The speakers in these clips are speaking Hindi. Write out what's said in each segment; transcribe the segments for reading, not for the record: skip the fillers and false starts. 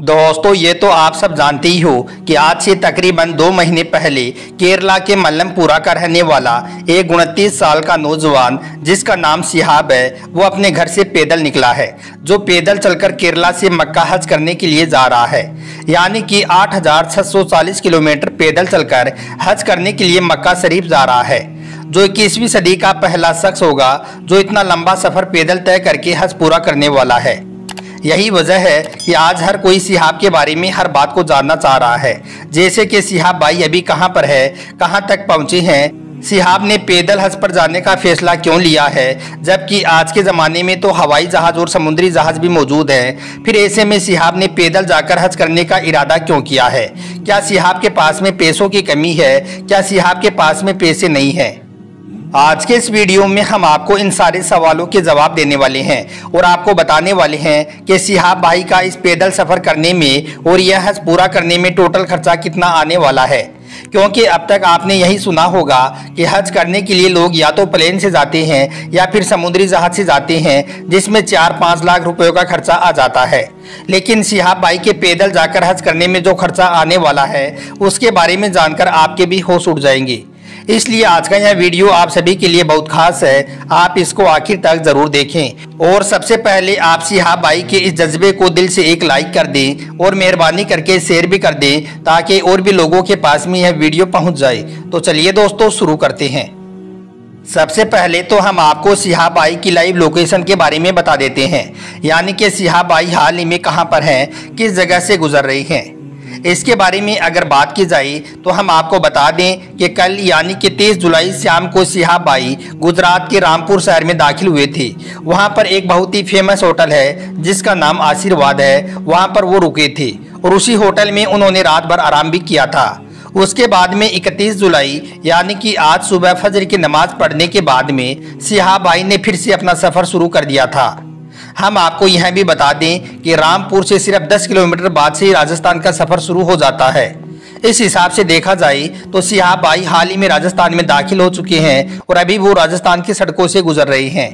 दोस्तों ये तो आप सब जानते ही हो कि आज से तकरीबन 2 महीने पहले केरला के मल्लमपुरा का रहने वाला एक 29 साल का नौजवान जिसका नाम शिहाब है वो अपने घर से पैदल निकला है, जो पैदल चलकर केरला से मक्का हज करने के लिए जा रहा है। यानी कि 8,640 किलोमीटर पैदल चलकर हज करने के लिए मक्का शरीफ जा रहा है, जो 21वीं सदी का पहला शख्स होगा जो इतना लंबा सफर पैदल तय करके हज पूरा करने वाला है। यही वजह है कि आज हर कोई शिहाब के बारे में हर बात को जानना चाह रहा है, जैसे कि शिहाब भाई अभी कहां पर है, कहां तक पहुंचे हैं, शिहाब ने पैदल हज पर जाने का फैसला क्यों लिया है, जबकि आज के ज़माने में तो हवाई जहाज़ और समुद्री जहाज़ भी मौजूद हैं। फिर ऐसे में शिहाब ने पैदल जाकर हज करने का इरादा क्यों किया है? क्या शिहाब के पास में पैसों की कमी है? क्या शिहाब के पास में पैसे नहीं हैं? आज के इस वीडियो में हम आपको इन सारे सवालों के जवाब देने वाले हैं और आपको बताने वाले हैं कि शिहाब भाई का इस पैदल सफ़र करने में और यह हज पूरा करने में टोटल खर्चा कितना आने वाला है। क्योंकि अब तक आपने यही सुना होगा कि हज करने के लिए लोग या तो प्लेन से जाते हैं या फिर समुद्री जहाज से जाते हैं, जिसमें 4-5 लाख रुपयों का खर्चा आ जाता है। लेकिन शिहाब भाई के पैदल जाकर हज करने में जो खर्चा आने वाला है उसके बारे में जानकर आपके भी होश उड़ जाएंगे। इसलिए आज का यह वीडियो आप सभी के लिए बहुत खास है, आप इसको आखिर तक जरूर देखें। और सबसे पहले आप शिहाब भाई के इस जज्बे को दिल से एक लाइक कर दें और मेहरबानी करके शेयर भी कर दें, ताकि और भी लोगों के पास में यह वीडियो पहुंच जाए। तो चलिए दोस्तों शुरू करते हैं। सबसे पहले तो हम आपको शिहाब भाई की लाइव लोकेशन के बारे में बता देते हैं, यानी कि शिहाब भाई हाल ही में कहां पर हैं, किस जगह से गुजर रही हैं। इसके बारे में अगर बात की जाए तो हम आपको बता दें कि कल यानी कि 23 जुलाई शाम को शिहाब भाई गुजरात के रामपुर शहर में दाखिल हुए थे। वहां पर एक बहुत ही फेमस होटल है जिसका नाम आशीर्वाद है, वहां पर वो रुके थे और उसी होटल में उन्होंने रात भर आराम भी किया था। उसके बाद में 31 जुलाई यानी कि आज सुबह फजर की नमाज पढ़ने के बाद में शिहाब भाई ने फिर से अपना सफ़र शुरू कर दिया था। हम आपको यह भी बता दें कि रामपुर से सिर्फ 10 किलोमीटर बाद से राजस्थान का सफ़र शुरू हो जाता है। इस हिसाब से देखा जाए तो शिहाब भाई हाल ही में राजस्थान में दाखिल हो चुके हैं और अभी वो राजस्थान की सड़कों से गुजर रहे हैं।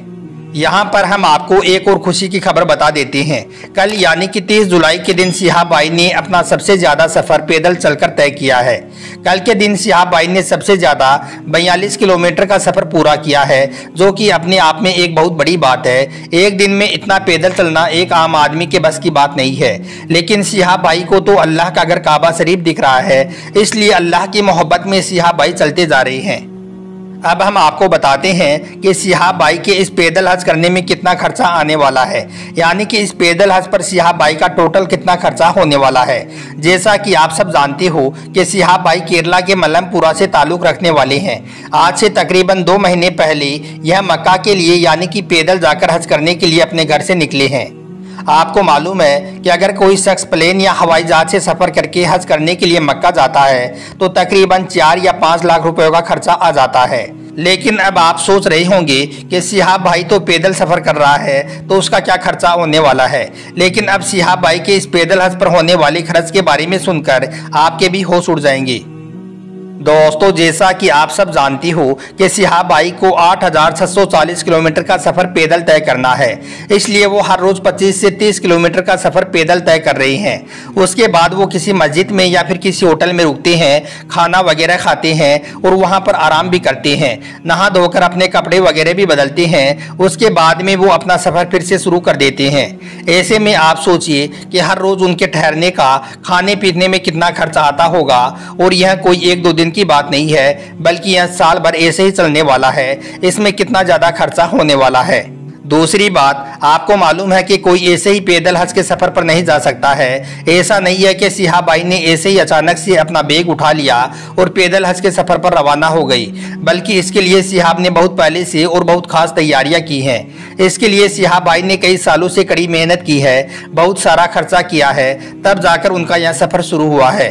यहाँ पर हम आपको एक और खुशी की खबर बता देते हैं। कल यानी कि 30 जुलाई के दिन शिहाब भाई ने अपना सबसे ज़्यादा सफ़र पैदल चलकर तय किया है। कल के दिन शिहाब भाई ने सबसे ज़्यादा 42 किलोमीटर का सफ़र पूरा किया है, जो कि अपने आप में एक बहुत बड़ी बात है। एक दिन में इतना पैदल चलना एक आम आदमी के बस की बात नहीं है, लेकिन शिहाब भाई को तो अल्लाह का घर काबा शरीफ दिख रहा है, इसलिए अल्लाह की मोहब्बत में शिहाब भाई चलते जा रहे हैं। अब हम आपको बताते हैं कि शिहाब भाई के इस पैदल हज करने में कितना खर्चा आने वाला है, यानी कि इस पैदल हज पर शिहाब भाई का टोटल कितना खर्चा होने वाला है। जैसा कि आप सब जानते हो कि शिहाब भाई केरला के मल्लमपुरा से ताल्लुक़ रखने वाले हैं। आज से तकरीबन 2 महीने पहले यह मक्का के लिए यानी कि पैदल जाकर हज करने के लिए अपने घर से निकले हैं। आपको मालूम है कि अगर कोई शख्स प्लेन या हवाई जहाज से सफ़र करके हज करने के लिए मक्का जाता है तो तकरीबन 4 या 5 लाख रुपयों का खर्चा आ जाता है। लेकिन अब आप सोच रहे होंगे कि शिहाब भाई तो पैदल सफ़र कर रहा है तो उसका क्या खर्चा होने वाला है। लेकिन अब शिहाब भाई के इस पैदल हज पर होने वाले खर्च के बारे में सुनकर आपके भी होश उड़ जाएंगे। दोस्तों जैसा कि आप सब जानती हो कि शिहाब भाई को 8,640 किलोमीटर का सफ़र पैदल तय करना है, इसलिए वो हर रोज़ 25 से 30 किलोमीटर का सफ़र पैदल तय कर रहे हैं। उसके बाद वो किसी मस्जिद में या फिर किसी होटल में रुकते हैं, खाना वगैरह खाते हैं और वहाँ पर आराम भी करते हैं, नहा धोकर अपने कपड़े वगैरह भी बदलते हैं। उसके बाद में वो अपना सफ़र फिर से शुरू कर देते हैं। ऐसे में आप सोचिए कि हर रोज़ उनके ठहरने का, खाने पीने में कितना खर्चा आता होगा। और यह कोई 1-2 दिन की बात नहीं है, बल्कि यह साल भर ऐसे ही चलने वाला है। इसमें कितना ज़्यादा खर्चा होने वाला है। दूसरी बात, आपको मालूम है कि कोई ऐसे ही पैदल हज के सफ़र पर नहीं जा सकता है। ऐसा नहीं है कि शिहाब भाई ने ऐसे ही अचानक से अपना बैग उठा लिया और पैदल हज के सफ़र पर रवाना हो गई, बल्कि इसके लिए शिहाब ने बहुत पहले से और बहुत खास तैयारियां की हैं। इसके लिए शिहाब भाई ने कई सालों से कड़ी मेहनत की है, बहुत सारा खर्चा किया है, तब जाकर उनका यह सफ़र शुरू हुआ है।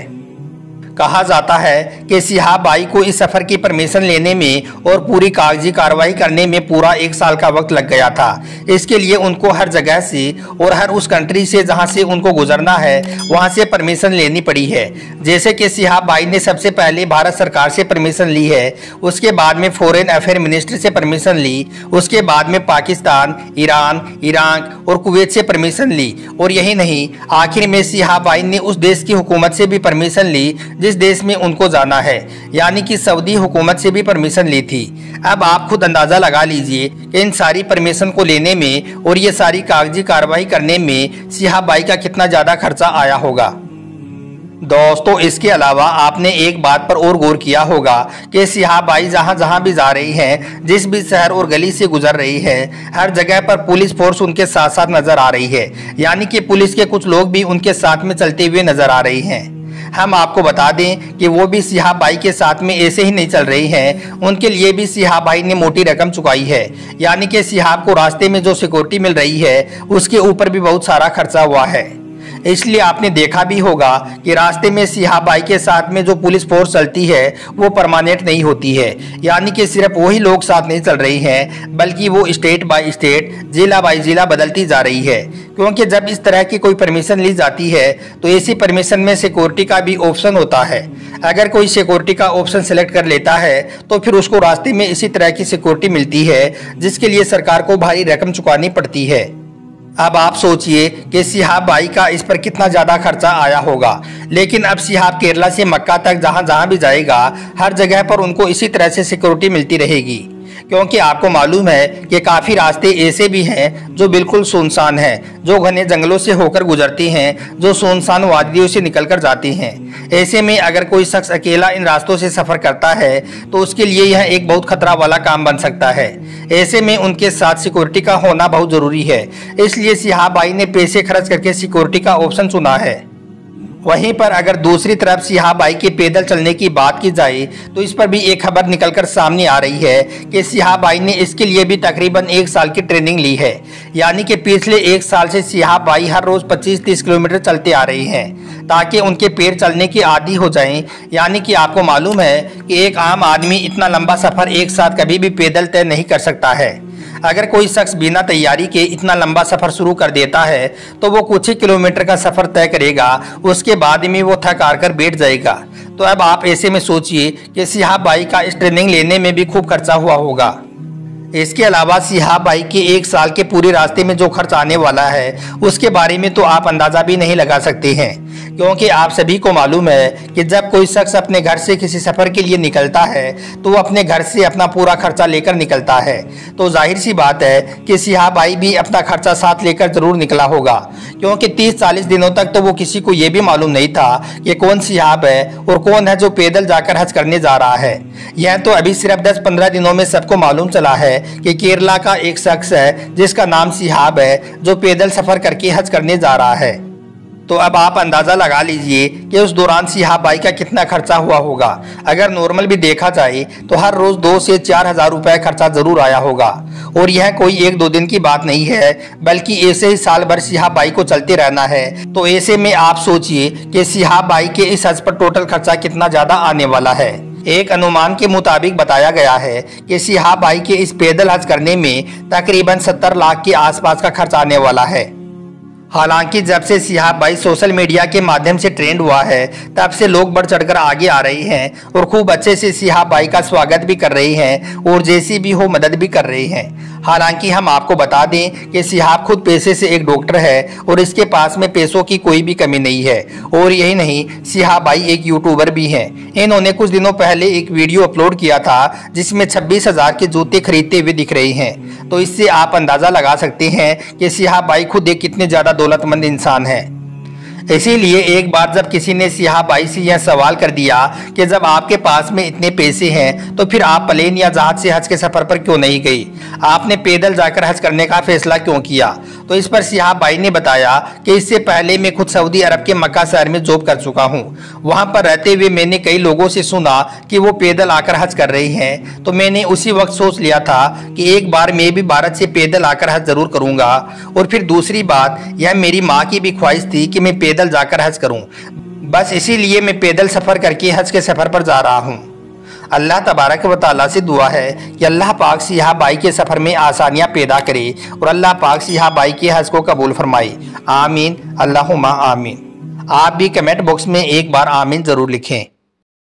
कहा जाता है कि सिहाब भाई को इस सफर की परमिशन लेने में और पूरी कागजी कार्रवाई करने में पूरा 1 साल का वक्त लग गया था। इसके लिए उनको हर जगह से और हर उस कंट्री से जहां से उनको गुजरना है वहां से परमिशन लेनी पड़ी है। जैसे कि सिहाब भाई ने सबसे पहले भारत सरकार से परमिशन ली है, उसके बाद में फॉरेन अफेयर मिनिस्ट्री से परमिशन ली, उसके बाद में पाकिस्तान, ईरान, इराक और कुवैत से परमिशन ली, और यही नहीं, आखिर में सिहाब भाई ने उस देश की हुकूमत से भी परमिशन ली जिस देश में उनको जाना है, यानी कि सऊदी हुकूमत से भी परमिशन ली थी। अब आप खुद अंदाजा लगा लीजिए कि इन सारी परमिशन को लेने में और ये सारी कागजी कार्रवाई करने में सिहाब भाई का कितना ज्यादा खर्चा आया होगा। दोस्तों, इसके अलावा आपने एक बात पर और गौर किया होगा कि सिहाब भाई जहां जहां भी जा रही हैं, जिस भी शहर और गली से गुजर रही है, हर जगह पर पुलिस फोर्स उनके साथ साथ नजर आ रही है, यानी कि पुलिस के कुछ लोग भी उनके साथ में चलते हुए नजर आ रही हैं। हम आपको बता दें कि वो भी सिहाब भाई के साथ में ऐसे ही नहीं चल रही हैं, उनके लिए भी सिहाब भाई ने मोटी रकम चुकाई है, यानी कि सिहाब को रास्ते में जो सिक्योरिटी मिल रही है उसके ऊपर भी बहुत सारा खर्चा हुआ है। इसलिए आपने देखा भी होगा कि रास्ते में सिहाब भाई के साथ में जो पुलिस फोर्स चलती है वो परमानेंट नहीं होती है, यानी कि सिर्फ वही लोग साथ नहीं चल रही हैं, बल्कि वो स्टेट बाय स्टेट, जिला बाय जिला बदलती जा रही है। क्योंकि जब इस तरह की कोई परमिशन ली जाती है तो ऐसी परमिशन में सिक्योरिटी का भी ऑप्शन होता है। अगर कोई सिक्योरिटी का ऑप्शन सेलेक्ट कर लेता है तो फिर उसको रास्ते में इसी तरह की सिक्योरिटी मिलती है, जिसके लिए सरकार को भारी रकम चुकानी पड़ती है। अब आप सोचिए कि सिहाब भाई का इस पर कितना ज़्यादा खर्चा आया होगा। लेकिन अब सिहाब केरला से मक्का तक जहाँ जहाँ भी जाएगा, हर जगह पर उनको इसी तरह से सिक्योरिटी मिलती रहेगी, क्योंकि आपको मालूम है कि काफ़ी रास्ते ऐसे भी हैं जो बिल्कुल सुनसान हैं, जो घने जंगलों से होकर गुजरती हैं, जो सुनसान वादियों से निकलकर जाती हैं। ऐसे में अगर कोई शख्स अकेला इन रास्तों से सफ़र करता है तो उसके लिए यह एक बहुत खतरा वाला काम बन सकता है। ऐसे में उनके साथ सिक्योरिटी का होना बहुत ज़रूरी है, इसलिए सिहाब भाई ने पैसे खर्च करके सिक्योरिटी का ऑप्शन चुना है। वहीं पर अगर दूसरी तरफ सिहाब भाई के पैदल चलने की बात की जाए तो इस पर भी एक खबर निकलकर सामने आ रही है कि सिहाब भाई ने इसके लिए भी तकरीबन 1 साल की ट्रेनिंग ली है, यानी कि पिछले 1 साल से सिहाब भाई हर रोज़ 25-30 किलोमीटर चलते आ रही हैं ताकि उनके पैर चलने की आदी हो जाएं। यानी कि आपको मालूम है कि एक आम आदमी इतना लंबा सफ़र एक साथ कभी भी पैदल तय नहीं कर सकता है। अगर कोई शख्स बिना तैयारी के इतना लंबा सफ़र शुरू कर देता है तो वो कुछ ही किलोमीटर का सफ़र तय करेगा, उसके बाद में वो थक हार कर बैठ जाएगा। तो अब आप ऐसे में सोचिए कि सिहाब भाई का इस ट्रेनिंग लेने में भी खूब खर्चा हुआ होगा। इसके अलावा सिहाब भाई के 1 साल के पूरे रास्ते में जो खर्च आने वाला है उसके बारे में तो आप अंदाज़ा भी नहीं लगा सकते हैं, क्योंकि आप सभी को मालूम है कि जब कोई शख्स अपने घर से किसी सफ़र के लिए निकलता है तो वो अपने घर से अपना पूरा खर्चा लेकर निकलता है। तो जाहिर सी बात है कि सिहाब भाई भी अपना खर्चा साथ लेकर ज़रूर निकला होगा, क्योंकि 30-40 दिनों तक तो वो किसी को ये भी मालूम नहीं था कि कौन सिहाब है और कौन है जो पैदल जाकर हज करने जा रहा है। यह तो अभी सिर्फ 10-15 दिनों में सबको मालूम चला है कि केरला का एक शख्स है जिसका नाम सिहाब है, जो पैदल सफ़र करके हज करने जा रहा है। तो अब आप अंदाज़ा लगा लीजिए कि उस दौरान सिहाब भाई का कितना खर्चा हुआ होगा। अगर नॉर्मल भी देखा जाए तो हर रोज़ 2 से 4 हज़ार रुपये खर्चा ज़रूर आया होगा, और यह कोई 1-2 दिन की बात नहीं है, बल्कि ऐसे ही साल भर सिहाब भाई को चलते रहना है। तो ऐसे में आप सोचिए कि सिहाब भाई के इस हज पर टोटल खर्चा कितना ज़्यादा आने वाला है। एक अनुमान के मुताबिक बताया गया है कि सिहाब भाई के इस पैदल हज करने में तकरीबन 70 लाख के आसपास का खर्च आने वाला है। हालांकि जब से सिहाब भाई सोशल मीडिया के माध्यम से ट्रेंड हुआ है तब से लोग बढ़ चढ़कर आगे आ रहे हैं और खूब अच्छे से सिहाब भाई का स्वागत भी कर रहे हैं और जैसी भी हो मदद भी कर रहे हैं। हालांकि हम आपको बता दें कि सिहाब खुद पेशे से एक डॉक्टर है और इसके पास में पैसों की कोई भी कमी नहीं है। और यही नहीं, सिहाब भाई एक यूट्यूबर भी हैं। इन्होंने कुछ दिनों पहले एक वीडियो अपलोड किया था जिसमें 26,000 के जूते खरीदते हुए दिख रहे हैं। तो इससे आप अंदाज़ा लगा सकते हैं कि सिहाब भाई खुद एक कितने ज़्यादा दौलतमंद इंसान है। इसीलिए एक बार जब किसी ने सिहाब भाई से यह सवाल कर दिया कि जब आपके पास में इतने पैसे हैं तो फिर आप प्लेन या जहाज से हज के सफ़र पर क्यों नहीं गई, आपने पैदल जाकर हज करने का फैसला क्यों किया। तो इस पर सिहाब भाई ने बताया कि इससे पहले मैं खुद सऊदी अरब के मक्का शहर में जॉब कर चुका हूँ। वहाँ पर रहते हुए मैंने कई लोगों से सुना कि वो पैदल आकर हज कर रहे हैं, तो मैंने उसी वक्त सोच लिया था कि एक बार मैं भी भारत से पैदल आकर हज ज़रूर करूँगा। और फिर दूसरी बात, यह मेरी माँ की भी ख्वाहिश थी कि मैं पैदल जाकर हज करूं। बस इसीलिए मैं पैदल सफ़र करके हज के सफ़र पर जा रहा हूँ। अल्लाह तबारक व तआला से दुआ है कि अल्लाह पाक सियाह बाई के सफ़र में आसानियाँ पैदा करे और अल्लाह पाक सियाह बाई के हज को कबूल फरमाए। आमीन अल्लाहुम्मा आमीन। आप भी कमेंट बॉक्स में एक बार आमीन ज़रूर लिखें।